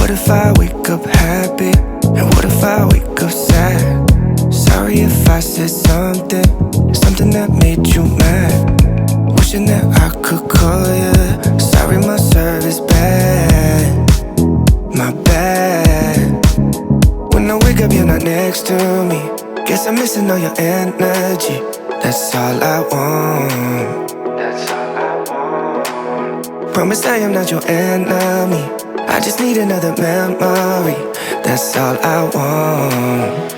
what if I wake up happy? And what if I wake up sad? Sorry if I said something that made you mad. Wishing that I could call you. Sorry my service bad, my bad. When I wake up you're not next to me. Guess I'm missing all your energy. That's all I want. That's all I want. Promise I am not your enemy. I just need another memory. That's all I want.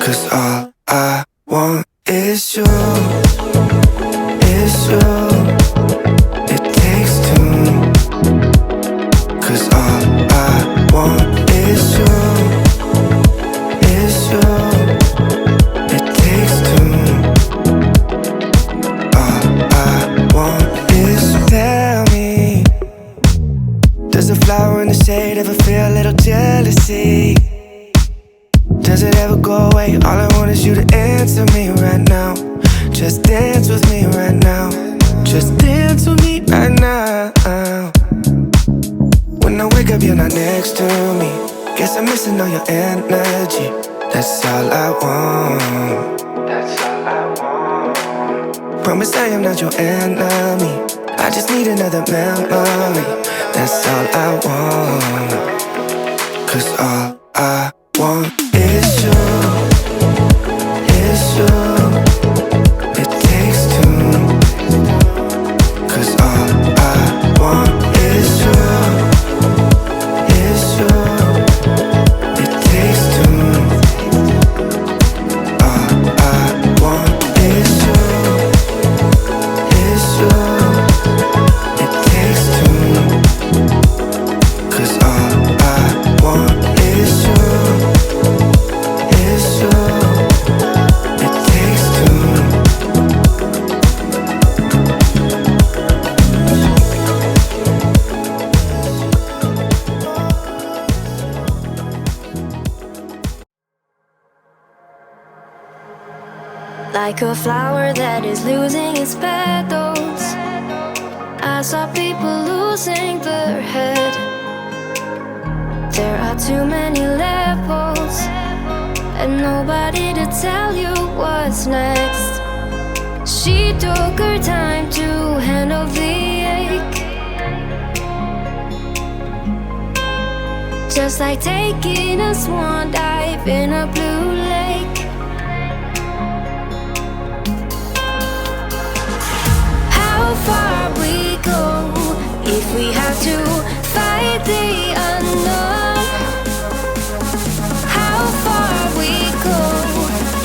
'Cause all I want is you. Is you. It takes two. 'Cause all I want is you. Is you. It takes two. All I want is you. Tell me, does a flower in the shade ever feel a little jealousy? Does it ever go away? All I want is you to answer me right now. Just dance with me right now. Just dance with me right now. When I wake up you're not next to me. Guess I'm missing all your energy. That's all I want. That's all I want. Promise I am not your enemy. I just need another memory. That's all I want. 'Cause all I want is you. Is you. It takes two. 'Cause all I want is you. Is you. It takes two. All I want is you. Is you. It takes two. 'Cause all I want is you. Is you. It takes two. Like a flower that is losing its petals, I saw people losing their head. There are too many levels, and nobody to tell you what's next. She took her time to handle the ache, just like taking a swan dive in a blue lake. How far we go if we have to fight the unknown? How far we go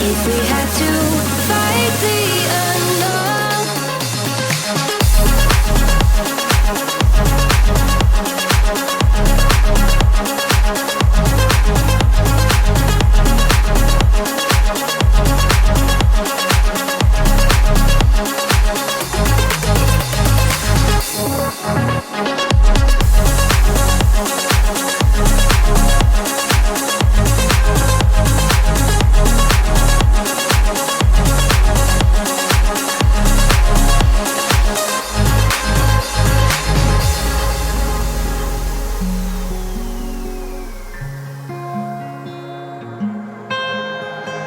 if we have to fight the unknown?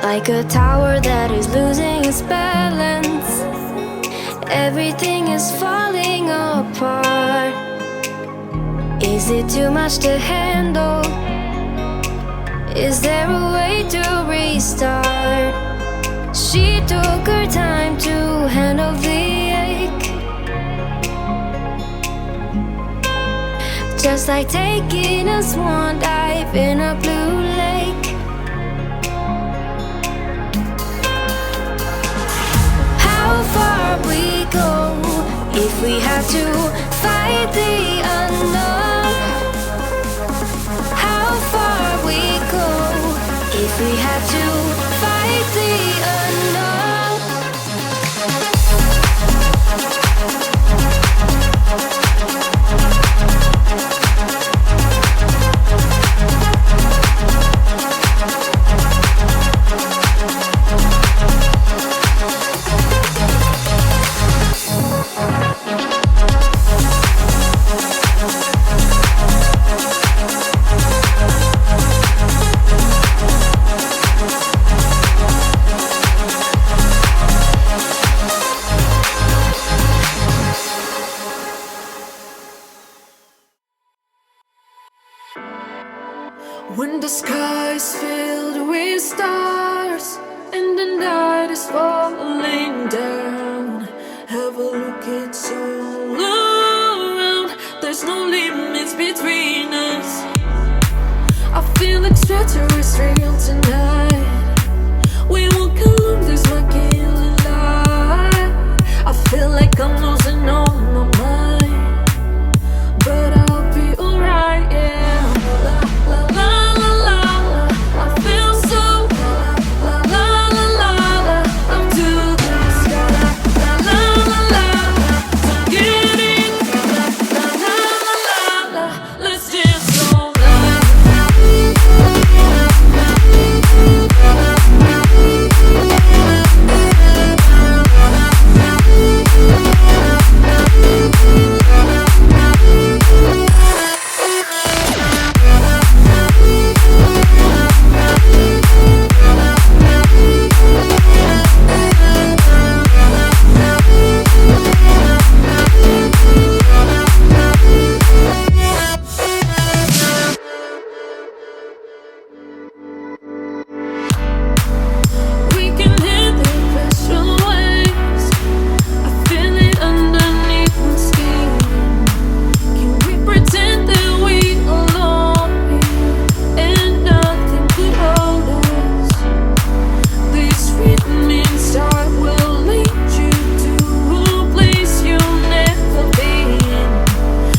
Like a tower that is losing its balance, everything is falling apart. Is it too much to handle? Is there a way to restart? She took her time to handle the ache, just like taking a swan dive in a blue lake. How far we go if we have to fight the unknown? How far we go if we have to fight the unknown? down. Have a look, it's all around. There's no limits between us. I feel extraterrestrial tonight. We walk along this killing light. I feel like I'm losing all my mind, but I'll be alright, yeah. La la la la la, I feel so la la la la la. I'm to the sky. La la la la la, don't get it. La la la la la, let's dance all night. We can hit the pressure waves. I feel it underneath my skin. Can we pretend that we alone and nothing could hold us? This rhythm inside will lead you to a place you've never been.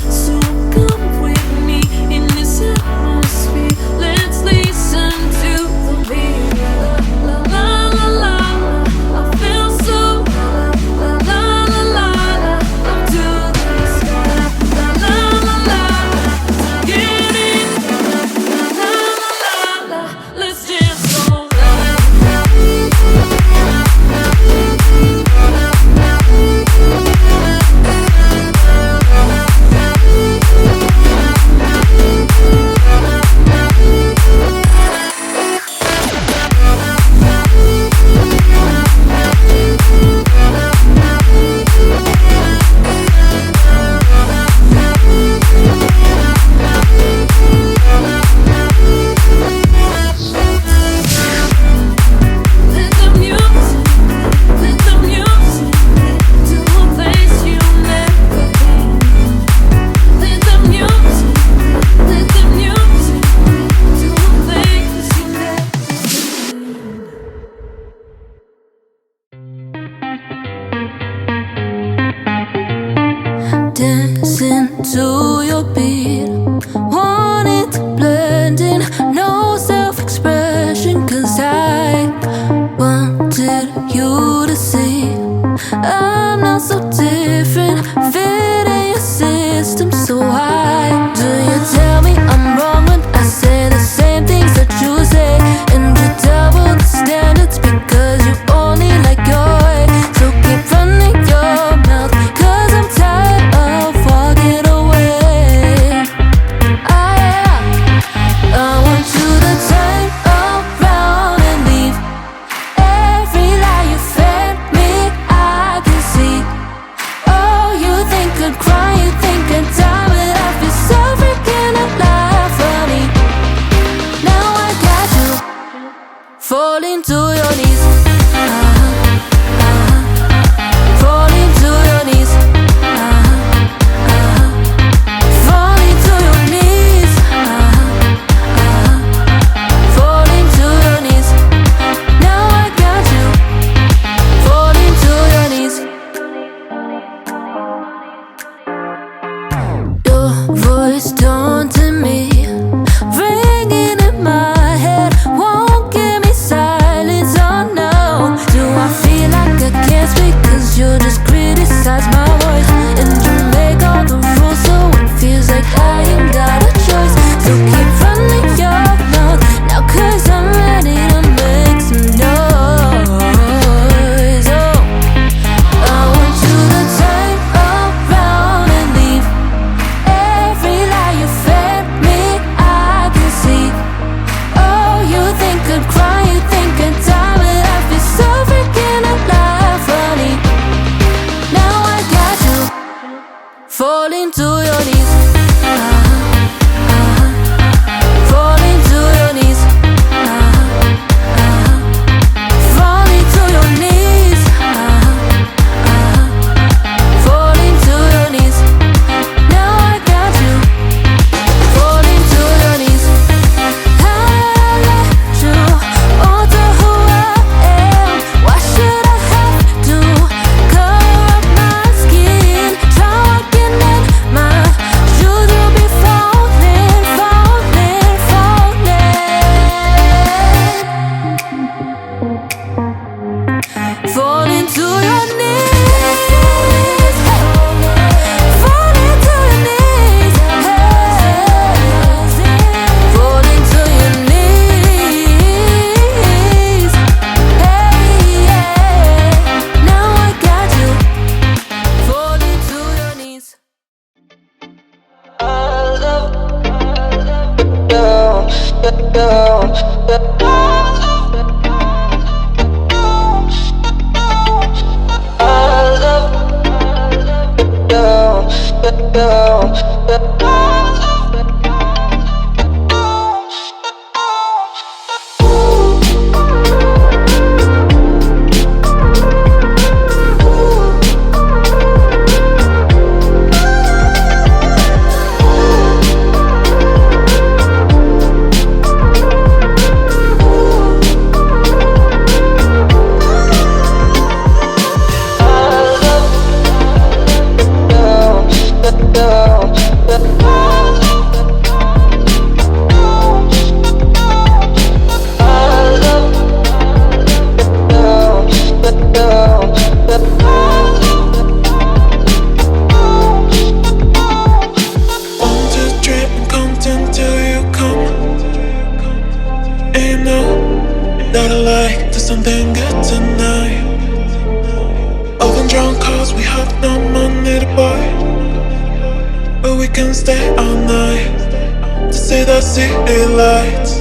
So come with me in this atmosphere. Let's listen to the beat. La la la la la, I feel so la la la la la. I'm to the sky. La la la la la, get it. La la la la la, let's dance all night. Let the music to a place you've never been. Let the music to a place you've never been. Dancing to your beat, wanted to blend in, no self-expression, 'cause I wanted you to see I'm not so different, fit in your system. So why do you tell me I'm wrong when I say the same things that you say? And you double the standards because you only like your way. So keep running your mouth, 'cause I'm tired of walking away. I want you to turn around and leave. Every lie you fed me, I can see. Oh, you think I'd cry, you think I'd die, but I feel so freaking alive, honey. Now I got you, falling to your knees. Falling to your knees. Falling to your knees. Falling to your knees. Now I got you, falling to your knees. Your voice taunting me, ringing in my head, won't give me silence. Oh no, Not a lie, there's something good tonight. Overdrawn cause we have no money to buy, but we can stay all night to see the city lights.